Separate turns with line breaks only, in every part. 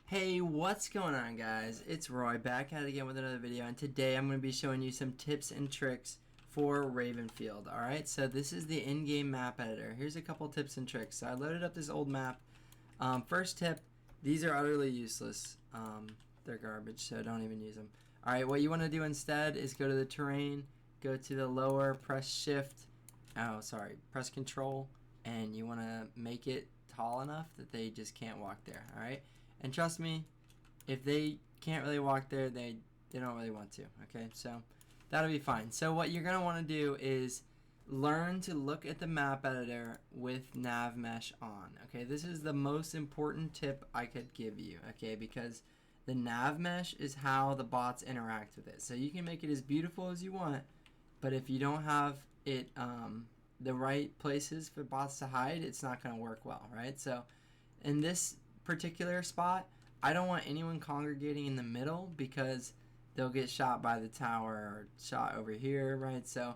Hey, what's going on, guys? It's Roy back at it again with another video, and today I'm going to be showing you some tips and tricks for Ravenfield. Alright, so this is the in-game map editor. Here's a couple tips and tricks. So I loaded up this old map. First tip, these are utterly useless. They're garbage, so don't even use them. Alright, what you want to do instead is go to the terrain, go to the lower, press press control, and you want to make it tall enough that they just can't walk there. Alright? And trust me, if they can't really walk there, they don't really want to, okay? So that'll be fine. So what you're going to want to do is learn to look at the map editor with Nav-Mesh on, okay? This is the most important tip I could give you, okay? Because the Nav-Mesh is how the bots interact with it. So you can make it as beautiful as you want, but if you don't have it the right places for bots to hide, it's not going to work well, right? So in this particular spot, I don't want anyone congregating in the middle because they'll get shot by the tower or shot over here, right? So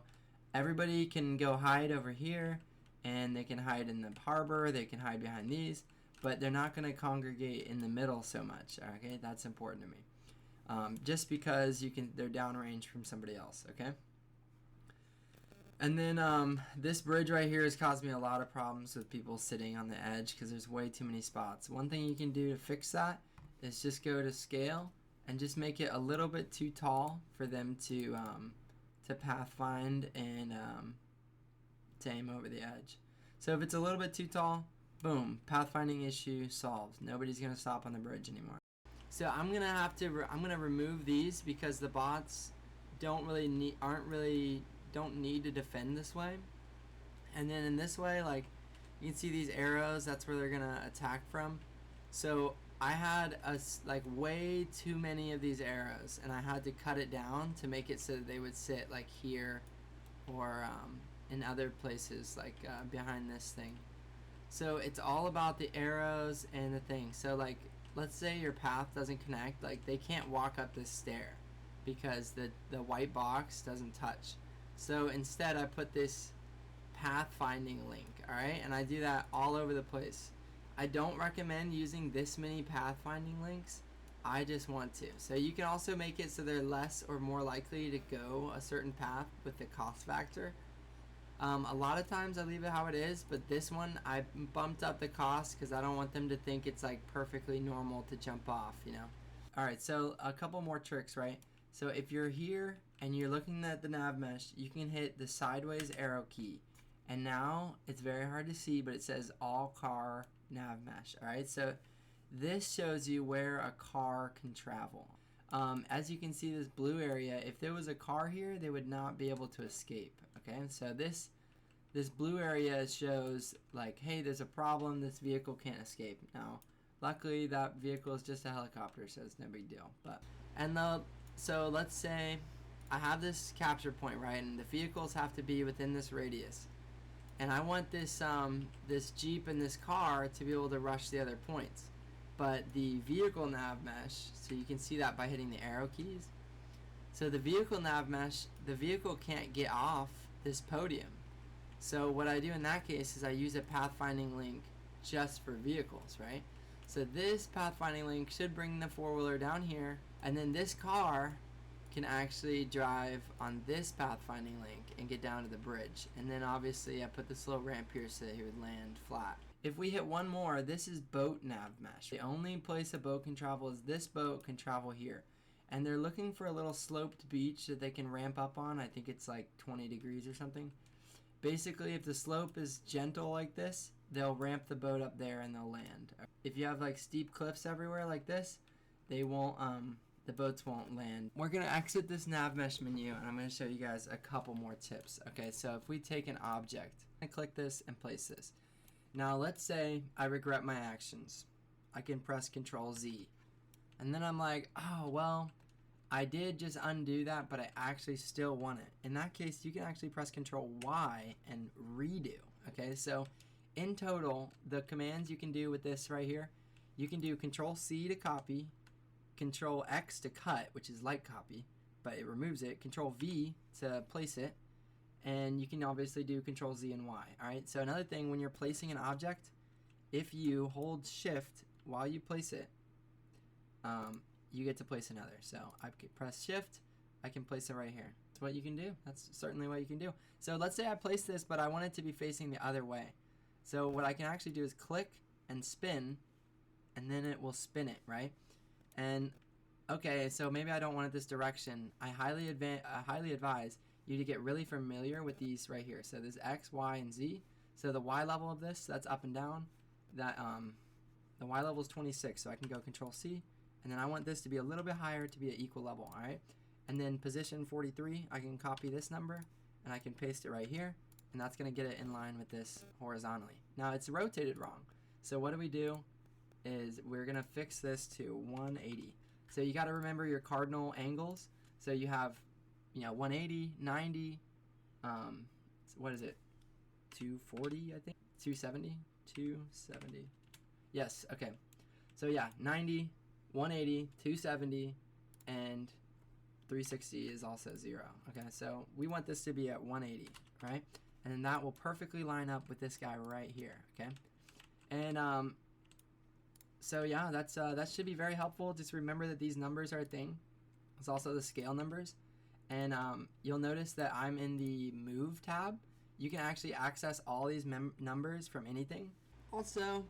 everybody can go hide over here, and they can hide in the harbor, they can hide behind these, but they're not going to congregate in the middle so much, okay? That's important to me. Just because they're downrange from somebody else, okay? And then this bridge right here has caused me a lot of problems with people sitting on the edge because there's way too many spots. One thing you can do to fix that is just go to scale and just make it a little bit too tall for them to pathfind and to aim over the edge. So if it's a little bit too tall, boom, pathfinding issue solved. Nobody's gonna stop on the bridge anymore. So I'm gonna remove these because the bots don't need to defend this way. And then in this way, like, you can see these arrows, that's where they're gonna attack from. So I had way too many of these arrows, and I had to cut it down to make it so that they would sit like here or in other places, like behind this thing. So it's all about the arrows and the thing. So like, let's say your path doesn't connect, like they can't walk up this stair because the white box doesn't touch. So instead I put this pathfinding link, alright? And I do that all over the place. I don't recommend using this many pathfinding links. I just want to. So you can also make it so they're less or more likely to go a certain path with the cost factor. A lot of times I leave it how it is, but this one I bumped up the cost because I don't want them to think it's like perfectly normal to jump off, you know? Alright, so a couple more tricks, right? So if you're here and you're looking at the nav mesh, you can hit the sideways arrow key. And now it's very hard to see, but it says all car nav mesh. Alright, so this shows you where a car can travel. As you can see, this blue area, if there was a car here, they would not be able to escape. Okay, so this blue area shows like, hey, there's a problem, this vehicle can't escape. Now, luckily that vehicle is just a helicopter, so it's no big deal. So let's say I have this capture point, right, and the vehicles have to be within this radius. And I want this this Jeep and this car to be able to rush the other points. But the vehicle nav mesh, so you can see that by hitting the arrow keys. So the vehicle nav mesh, the vehicle can't get off this podium. So what I do in that case is I use a pathfinding link just for vehicles, right? So this pathfinding link should bring the four-wheeler down here, and then this car can actually drive on this pathfinding link and get down to the bridge. And then obviously I put this little ramp here so that he would land flat. If we hit one more, this is boat nav mesh. The only place a boat can travel is this boat can travel here. And they're looking for a little sloped beach that they can ramp up on. I think it's like 20 degrees or something. Basically, if the slope is gentle like this, they'll ramp the boat up there and they'll land. If you have like steep cliffs everywhere like this, they won't the boats won't land. We're gonna exit this nav mesh menu, and I'm gonna show you guys a couple more tips. Okay, so if we take an object and click this and place this. Now let's say I regret my actions. I can press Control Z. And then I'm like, oh well, I did just undo that, but I actually still want it. In that case, you can actually press Control Y and redo. Okay, so in total, the commands you can do with this right here, you can do Control C to copy, Control X to cut, which is like copy, but it removes it, Control V to place it, and you can obviously do Control Z and Y. Alright, so another thing, when you're placing an object, if you hold Shift while you place it, you get to place another. So I can press shift, I can place it right here. That's what you can do. That's certainly what you can do. So let's say I place this, but I want it to be facing the other way. So what I can actually do is click and spin, and then it will spin it, right? And okay, so maybe I don't want it this direction. I highly advise you to get really familiar with these right here. So there's X, Y, and Z. So the Y level of this, that's up and down. That the Y level is 26, so I can go Control C, and then I want this to be a little bit higher to be at equal level, all right? And then position 43, I can copy this number, and I can paste it right here, and that's going to get it in line with this horizontally. Now it's rotated wrong, so what do? Is we're going to fix this to 180. So you got to remember your cardinal angles. So you have, 180, 90, what is it? 240, I think? 270? 270. Yes, okay. So yeah, 90, 180, 270, and 360 is also 0. Okay, so we want this to be at 180, right? And then that will perfectly line up with this guy right here, okay? And so yeah, that should be very helpful. Just remember that these numbers are a thing. It's also the scale numbers. And you'll notice that I'm in the Move tab. You can actually access all these numbers from anything. Also,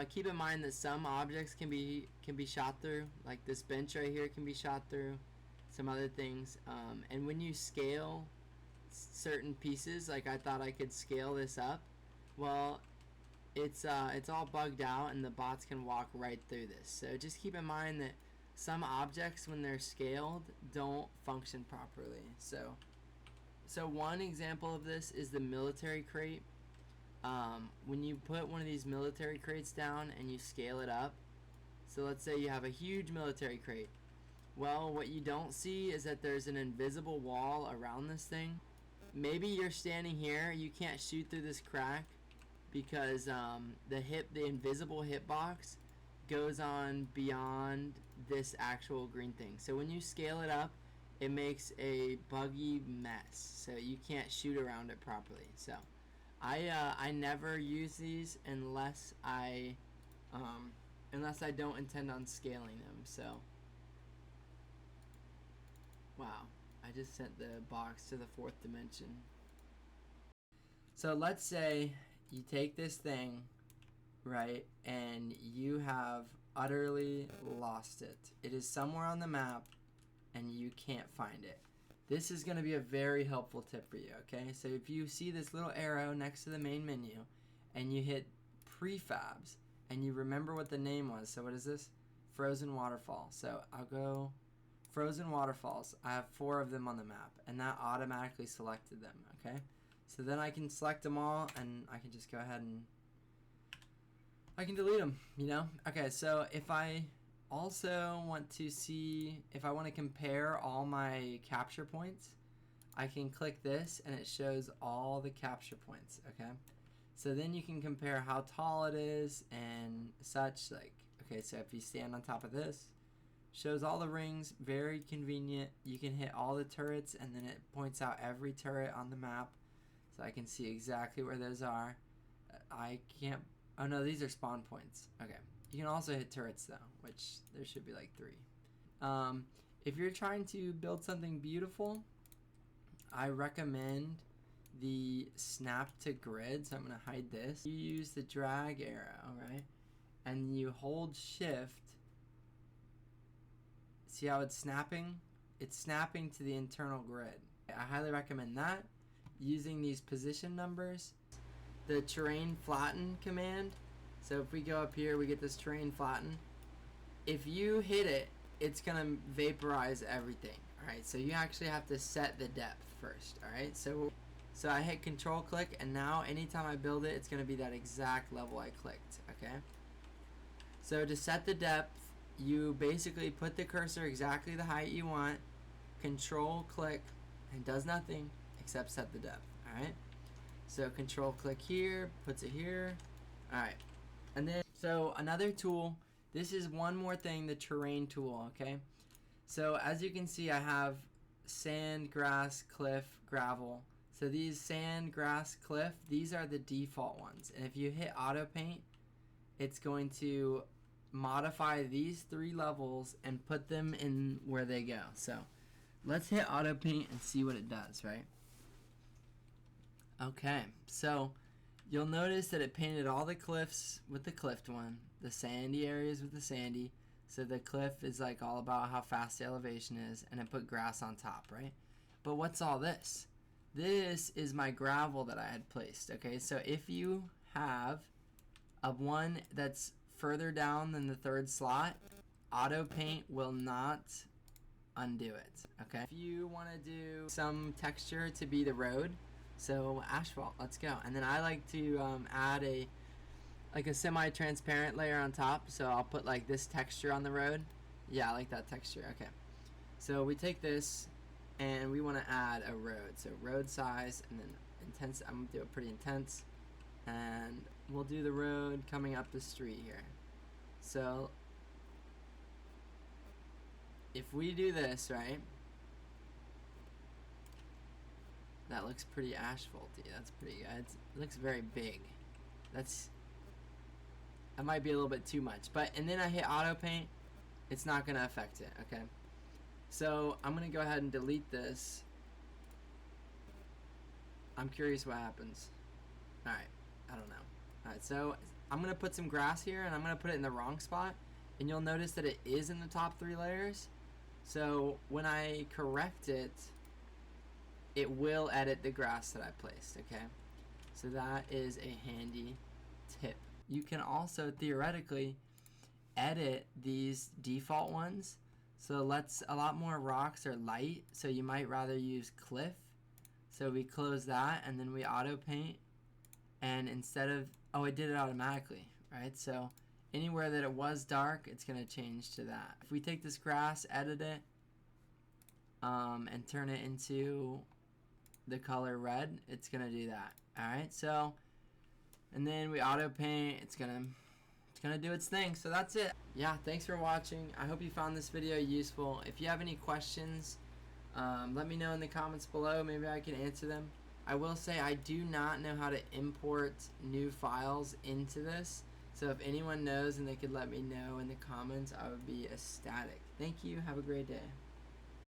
keep in mind that some objects can be shot through. Like this bench right here can be shot through. Some other things. And when you scale certain pieces, like I thought I could scale this up, well, it's all bugged out and the bots can walk right through this. So just keep in mind that some objects, when they're scaled, don't function properly. So one example of this is the military crate. When you put one of these military crates down and you scale it up, so let's say you have a huge military crate. Well, what you don't see is that there's an invisible wall around this thing. Maybe you're standing here, you can't shoot through this crack because the invisible hitbox goes on beyond this actual green thing. So when you scale it up, it makes a buggy mess. So you can't shoot around it properly. So I never use these unless I don't intend on scaling them. So wow, I just sent the box to the 4th dimension. So let's say you take this thing, right, and you have utterly lost it. It is somewhere on the map and you can't find it. This is going to be a very helpful tip for you, okay? So if you see this little arrow next to the main menu and you hit Prefabs and you remember what the name was, so what is this? Frozen Waterfall. So I'll go Frozen Waterfalls. I have 4 of them on the map and that automatically selected them, okay? So then I can select them all and I can just go ahead and I can delete them, Okay, so if I also want to see, if I want to compare all my capture points, I can click this and it shows all the capture points, okay? So then you can compare how tall it is and such, like, okay, so if you stand on top of this, shows all the rings, very convenient. You can hit all the turrets and then it points out every turret on the map. So I can see exactly where those are. I can't, oh no, these are spawn points. Okay. You can also hit turrets though, which there should be like 3. If you're trying to build something beautiful, I recommend the snap to grid. So I'm going to hide this. You use the drag arrow, right? And you hold shift. See how it's snapping? It's snapping to the internal grid. I highly recommend that. Using these position numbers, the terrain flatten command. So if we go up here, we get this terrain flatten. If you hit it, it's gonna vaporize everything. All right, so you actually have to set the depth first. All right, so I hit control click, and now anytime I build it, it's gonna be that exact level I clicked. Okay. So to set the depth, you basically put the cursor exactly the height you want. Control click, and does nothing except set the depth. Alright, so control click here, puts it here. Alright, and then so another tool, this is one more thing, the terrain tool. Okay, so as you can see, I have sand, grass, cliff, gravel. So these sand, grass, cliff, these are the default ones, and if you hit auto paint, it's going to modify these 3 levels and put them in where they go. So let's hit auto paint and see what it does, right? Okay, so you'll notice that it painted all the cliffs with the cliffed one, the sandy areas with the sandy. So the cliff is like all about how fast the elevation is, and it put grass on top, right? But what's all this? This is my gravel that I had placed, okay? So if you have a one that's further down than the 3rd slot, auto paint will not undo it, okay? If you want to do some texture to be the road, so asphalt, let's go. And then I like to add a semi-transparent layer on top, so I'll put like this texture on the road. Yeah, I like that texture. Okay, so we take this and we want to add a road, so road size, and then intense. I'm gonna do it pretty intense, and we'll do the road coming up the street here. So if we do this, right, that looks pretty asphalty. That's pretty good. It looks very big. That might be a little bit too much, and then I hit auto paint, it's not gonna affect it, okay? So I'm gonna go ahead and delete this. I'm curious what happens. Alright, I don't know. Alright, so I'm gonna put some grass here, and I'm gonna put it in the wrong spot, and you'll notice that it is in the top 3 layers. So when I correct it, it will edit the grass that I placed, okay? So that is a handy tip. You can also theoretically edit these default ones. So a lot more rocks are light, so you might rather use cliff. So we close that, and then we auto paint, and instead of, oh, it did it automatically, right? So anywhere that it was dark, it's gonna change to that. If we take this grass, edit it, and turn it into the color red, it's gonna do that. Alright, so, and then we auto paint, it's gonna do its thing. So that's it. Yeah, thanks for watching. I hope you found this video useful. If you have any questions, let me know in the comments below. Maybe I can answer them. I will say I do not know how to import new files into this, so if anyone knows and they could let me know in the comments, I would be ecstatic. Thank you. Have a great day.